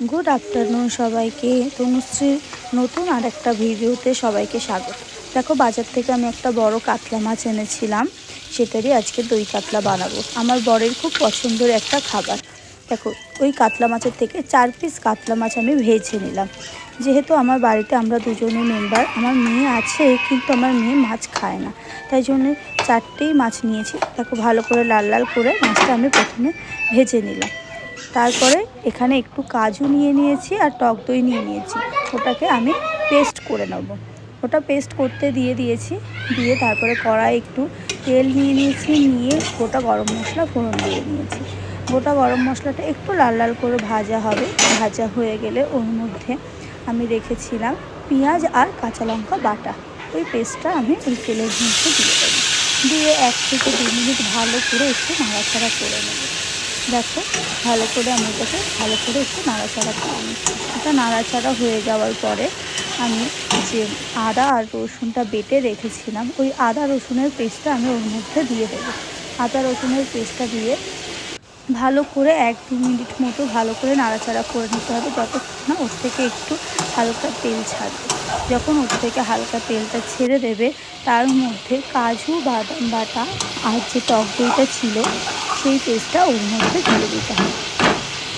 Good afternoon সবাইকে। তনুশ্রীর নতুন আর একটা ভিডিওতে সবাইকে স্বাগত। দেখো, বাজার থেকে আমি একটা বড় কাতলা মাছ এনেছিলাম, সেটারই আজকে দই কাতলা বানাবো। আমার বরের খুব পছন্দের একটা খাবার। দেখো, ওই কাতলা মাছের থেকে 4 পিস কাতলা মাছ আমি ভেজে নিলাম। যেহেতু আমার বাড়িতে আমরা দুজনে মেম্বার, আমার মেয়ে আছে কিন্তু আমার মেয়ে মাছ খায় না, তাই জন্য 4টেই মাছ নিয়েছি। দেখো, ভালো করে লাল লাল করে মাছটা আমি প্রথমে ভেজে নিলাম। তারপরে এখানে একটু কাজু নিয়ে নিয়েছি আর টক দই নিয়ে নিয়েছি, ওটাকে আমি পেস্ট করে নেব। ওটা পেস্ট করতে দিয়ে দিয়েছি। দিয়ে তারপরে কড়াই একটু তেল নিয়ে নিয়েছি, নিয়ে গোটা গরম মশলা ফোড়ন দিয়ে নিয়েছি। গোটা গরম মশলাটা একটু লাল লাল করে ভাজা হবে। ভাজা হয়ে গেলে ওর মধ্যে আমি রেখেছিলাম পেঁয়াজ আর কাঁচা লঙ্কা বাটা, ওই পেস্টটা আমি ওই তেলের মধ্যে দিয়ে দেবো। দিয়ে 1 থেকে 2 মিনিট ভালো করে একটু নাড়াচাড়া করে নেব। দেখো, ভালো করে আমি এটাকে ভালো করে একটু নাড়াচাড়া করে নিচ্ছি। এটা নাড়াচাড়া হয়ে যাওয়ার পরে আমি যে আদা আর রসুনটা বেটে রেখেছিলাম, ওই আদা রসুনের পেস্টটা আমি ওর মধ্যে দিয়ে দেবো। আদা রসুনের পেস্টটা দিয়ে ভালো করে 1-2 মিনিট মতো ভালো করে নাড়াচাড়া করে নিতে হবে, যতক্ষণ না ওর থেকে একটু হালকা তেল ছাড়বে। যখন ওর থেকে হালকা তেলটা ছেড়ে দেবে, তার মধ্যে কাজু বাদাম বাটা আর যে টক দইটা ছিল সেই পেস্টটা ওর মধ্যে দিয়ে দিতে হবে।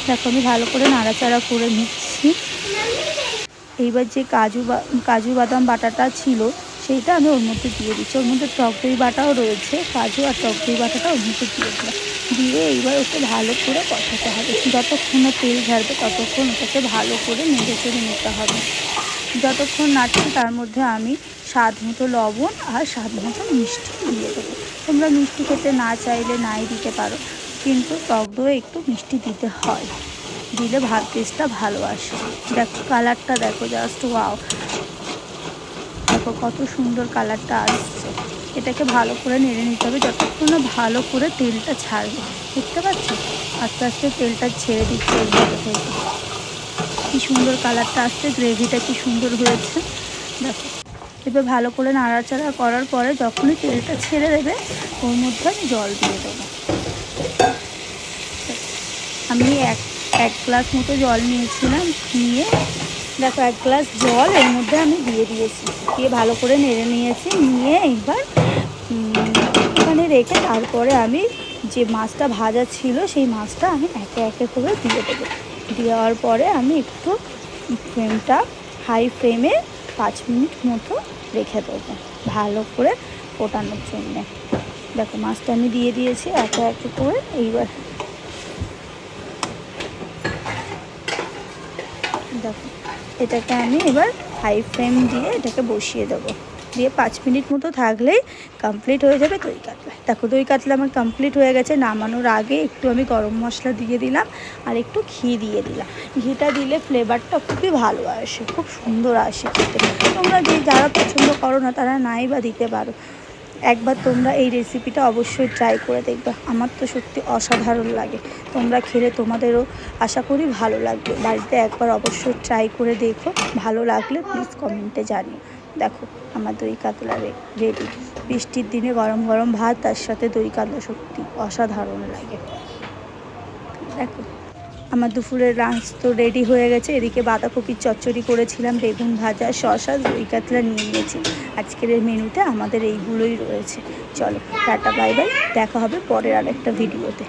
দেখো, আমি ভালো করে নাড়াচাড়া করে নিচ্ছি। এইবার যে কাজু বাদাম বাটাটা ছিল সেইটা আমি ওর মধ্যে দিয়ে দিচ্ছি। ওর মধ্যে টক দই বাটাও রয়েছে, কাজু আর টক দই বাটাটা ওর মধ্যে দিয়ে দিলাম। দিয়ে এইবার ওকে ভালো করে কষাতে হবে। যতক্ষণ না তেল ঝাড়বে ততক্ষণ ওটাকে ভালো করে নেড়ে চেড়ে নিতে হবে। যতক্ষণ নাড়ছি তার মধ্যে আমি স্বাদ মতো লবণ আর স্বাদ মতো মিষ্টি দিয়ে দেবো। তোমরা মিষ্টি খেতে না চাইলে নাই দিতে পারো, কিন্তু টক দই একটু মিষ্টি দিতে হয়, দিলে ভাত টেস্টটা ভালো আসে। দেখো, কালারটা দেখো, জাস্ট ওয়াও! দেখো কত সুন্দর কালারটা আসছে। এটাকে ভালো করে নেড়ে নিতে হবে যতক্ষণ না ভালো করে তেলটা ছাড়বে। দেখতে পাচ্ছ, আস্তে আস্তে তেলটা ছেড়ে দিচ্ছে এর মধ্যে থেকে। কী সুন্দর কালারটা আসছে, গ্রেভিটা কী সুন্দর হয়েছে। দেখো, এবার ভালো করে নাড়াচাড়া করার পরে যখনই তেলটা ছেড়ে দেবে, ওর মধ্যে আমি জল দিয়ে দেবো। আমি এক গ্লাস মতো জল নিয়েছিলাম, নিয়ে দেখো 1 গ্লাস জল এর মধ্যে আমি দিয়ে দিয়েছি। দিয়ে ভালো করে নেড়ে নিয়েছি। নিয়ে এবার ওখানে রেখে তারপরে আমি যে মাছটা ভাজা ছিল সেই মাছটা আমি একে একে করে দিয়ে দেবো। দেওয়ার পরে আমি একটু ফ্লেমটা হাই ফ্লেমে 5 মিনিট মতো রেখে দেবো ভালো করে ফোটানোর জন্যে। দেখো, মাছটা আমি দিয়ে দিয়েছি একে একে করে। এইবার দেখো, এটাকে আমি এবার হাই ফ্লেম দিয়ে এটাকে বসিয়ে দেবো। দিয়ে 5 মিনিট মতো থাকলেই কমপ্লিট হয়ে যাবে দই কাতলা। দেখো, দই কাতলা আমার কমপ্লিট হয়ে গেছে। নামানোর আগে একটু আমি গরম মশলা দিয়ে দিলাম আর একটু ঘি দিয়ে দিলাম। ঘিটা দিলে ফ্লেভারটা খুবই ভালো আসে, খুব সুন্দর আসে খেতে। তোমরা যারা পছন্দ করো না তারা নাই বা দিতে পারো। একবার তোমরা এই রেসিপিটা অবশ্যই ট্রাই করে দেখবে। আমার তো সত্যি অসাধারণ লাগে। তোমরা খেলে তোমাদেরও আশা করি ভালো লাগবে। বাড়িতে একবার অবশ্যই ট্রাই করে দেখো, ভালো লাগলে প্লিজ কমেন্টে জানিও। দেখো, আমার দই কাতলা রেডি। বৃষ্টির দিনে গরম গরম ভাত, তার সাথে দই কাতলা সত্যি অসাধারণ লাগে। দেখো, আমার দুপুরের লাঞ্চ তো রেডি হয়ে গেছে। এদিকে বাঁধাকপির চচ্চড়ি করেছিলাম, বেগুন ভাজা, শসা, দই কাতলা নিয়ে নিয়েছি। আজকের এই মেনুতে আমাদের এইগুলোই রয়েছে। চলো, টাটা, বাই বাই। দেখা হবে পরের আরেকটা ভিডিওতে।